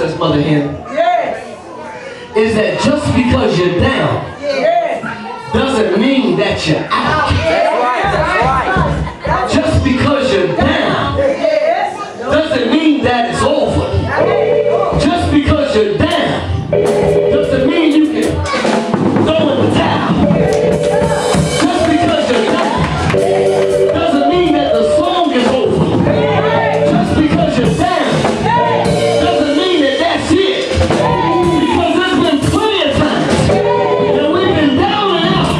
process, Mother Hen, is that just because you're down doesn't mean that you're out. Just because you're down doesn't mean that it's over. Just because you're down doesn't mean you can throw in the towel. Just because you're down doesn't mean that the song is over. Just because you're down doesn't mean that that's it. Because there's been plenty of times that we've been down and out,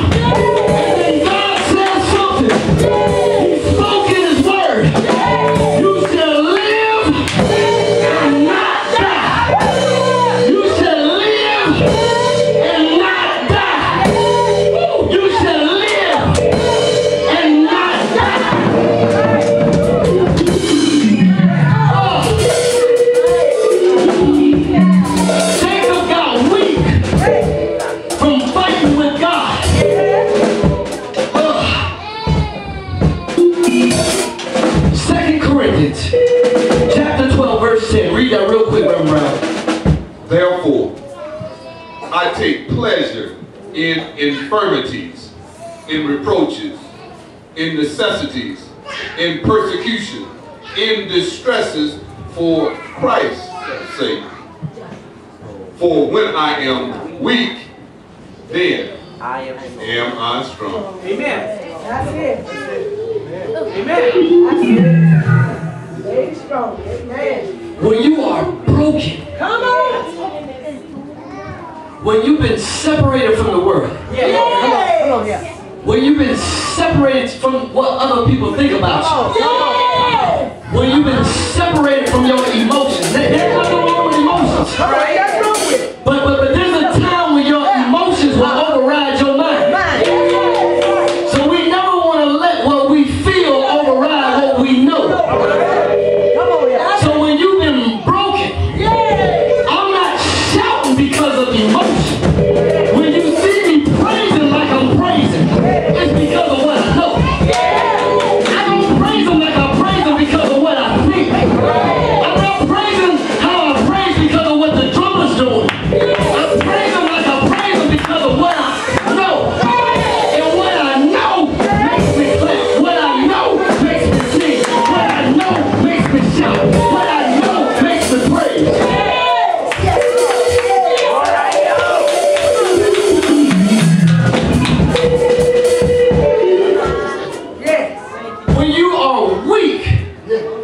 and then God says something. He spoke in His word. You shall live and not die. You shall live and not die. You shall live and not die. Jacob got weak from fighting with God. 2 Corinthians chapter 12 verse 10. Read that real quick, Reverend Brown. Therefore, I take pleasure in infirmities, in reproaches, in necessities, in persecution, in distresses for Christ's sake. For when I am weak, then am I strong. Amen. That's it. Amen. Stay strong. Amen. When you are broken, Come on. when you've been separated from the world, Yeah. Come on. Yeah. when you've been separated from what other people think about you, when you've been separated from your emotions, there's nothing wrong with emotions. Come on. That's wrong with it. But there's a time when your emotions will override your mind. So we never want to let what we feel override what we know. Come on. Yeah. So when you've been broken, I'm not shouting because of emotion. When you see me praising like I'm praising, it's because of what I know. I don't praise Him like I praise Him because of what I think. I'm not praising how I praise because of what the drummer's doing. I praise Him like I praise Him because of what I know. And what I know makes me clap. What I know makes me sing. What I know makes me shout. What I know makes me praise. When you are weak,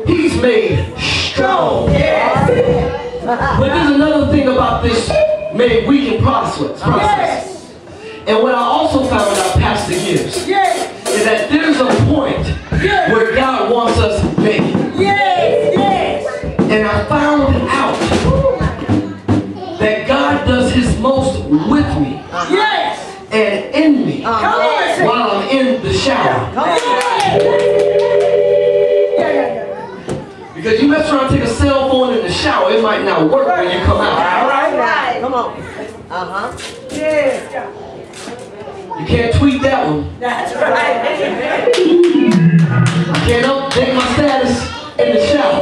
He's made strong. But there's another thing about this made weak and process. And what I also found out, Pastor Gibbs, is that there's a point where God wants us naked. And I found out that God does His most with me and in me while I'm in the shower. Because you mess around and take a cell phone in the shower, it might not work when you come out. Come on. Yeah. You can't tweet that one. That's right. I can't update my status in the shower.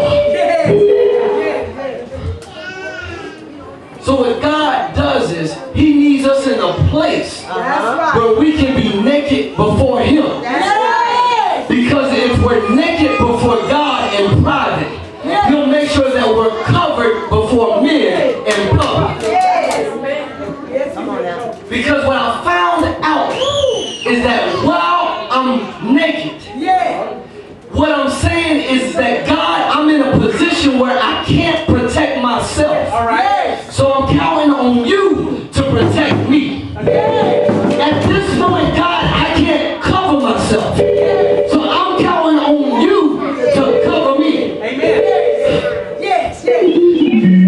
So what God does is He needs us in a place where we can be naked before Him. Because if we're naked before God in private, He'll make sure that we're covered before men in public. Because what I found out is that while I'm naked, what I'm saying is that God, I'm in a position where I can't protect myself. So I'm counting on you to protect me. At this point, God, I can't cover myself. So I'm counting on you to cover me.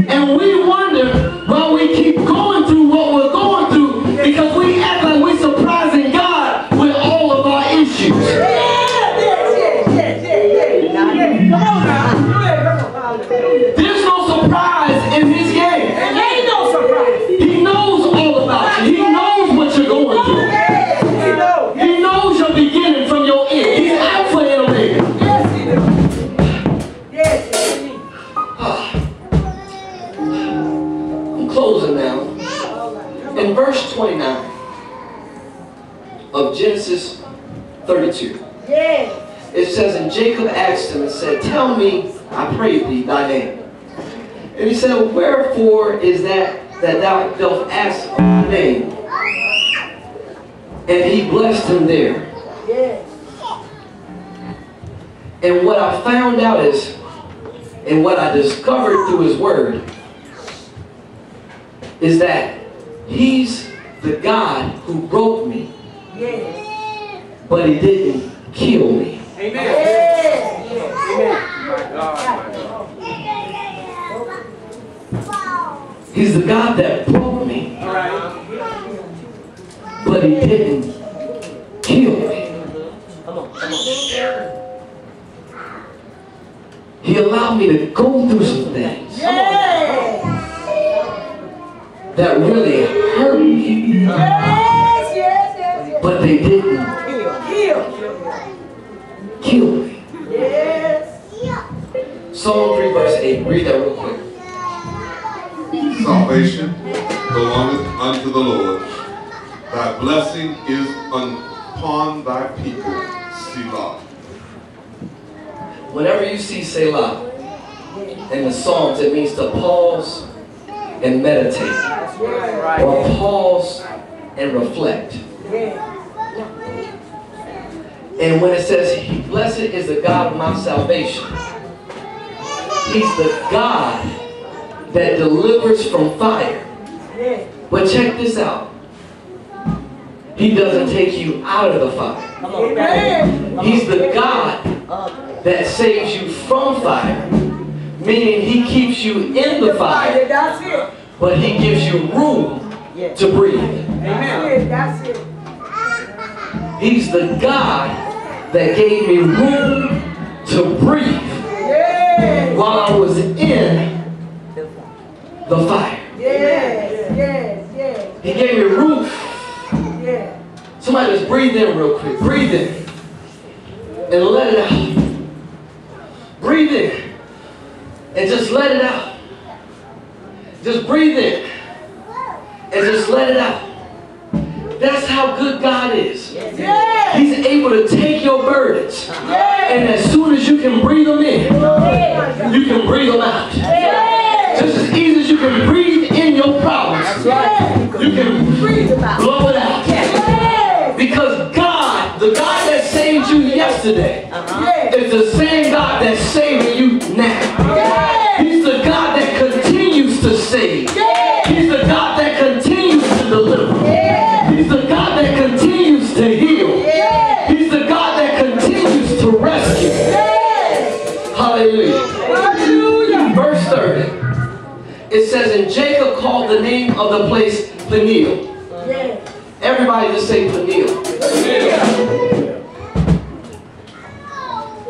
And we wonder why we keep going through what we're going through, because we act like we're surprising God with all of our issues. of Genesis 32. Yes. It says, and Jacob asked him and said, tell me, I pray thee, thy name. And he said, wherefore is that thou dost ask my name? And he blessed him there. Yes. And what I found out is, and what I discovered through his word, is that he's the God who broke me, Yes. but he didn't kill me. Amen. Yes. Amen. My God. He's the God that broke me, All right. but he didn't kill me. Come on. He allowed me to go through some things Yes. that really hurt me, Yes. but they didn't kill me. Yes. Psalm 3 verse 8. Read that real quick. Salvation belongeth unto the Lord. Thy blessing is upon thy people. Selah. Whenever you see Selah in the Psalms, it means to pause and meditate, or pause and reflect. And when it says, blessed is the God of my salvation, he's the God that delivers from fire. But check this out. He doesn't take you out of the fire. He's the God that saves you from fire, meaning he keeps you in the fire, but he gives you room to breathe. Amen. That's it. He's the God that gave me room to breathe Yes. while I was in the fire. Yes. He gave me room. Yes. Somebody just breathe in real quick. Breathe in and let it out. Breathe in and just let it out. Just breathe in and just let it out. That's how good God is. Yes. He's able to take your burdens, and as soon as you can breathe them in, you can breathe them out. Just as easy as you can breathe in your problems, you can blow it out. Because God, the God that saved you yesterday, is the same God that's saving you now. He's the God that continues to save. He's the God that continues to deliver. He's the God that continues to heal. He's the God that continues to rescue. Hallelujah. Verse 30. It says, and Jacob called the name of the place Peniel. Everybody just say Peniel.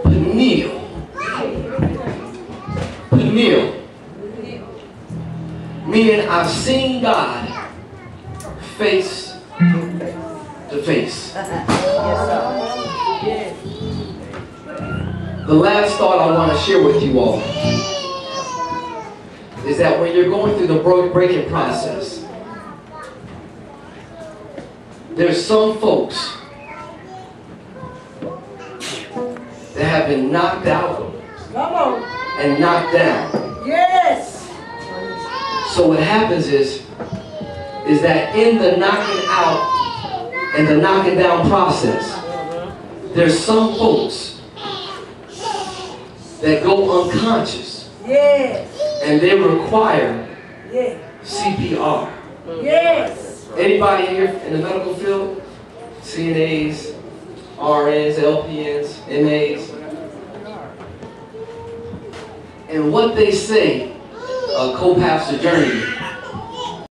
Peniel. Peniel. Meaning I've seen God face to face. The last thought I want to share with you all is that when you're going through the breaking process, there's some folks that have been knocked out and knocked down. Yes. So what happens is that in the knocking out and the knocking down process, there's some folks that go unconscious. Yes. And they require Yes. CPR. Yes. Anybody here in the medical field? CNAs, RNs, LPNs, MAs. And what they say, co-pastor Journey,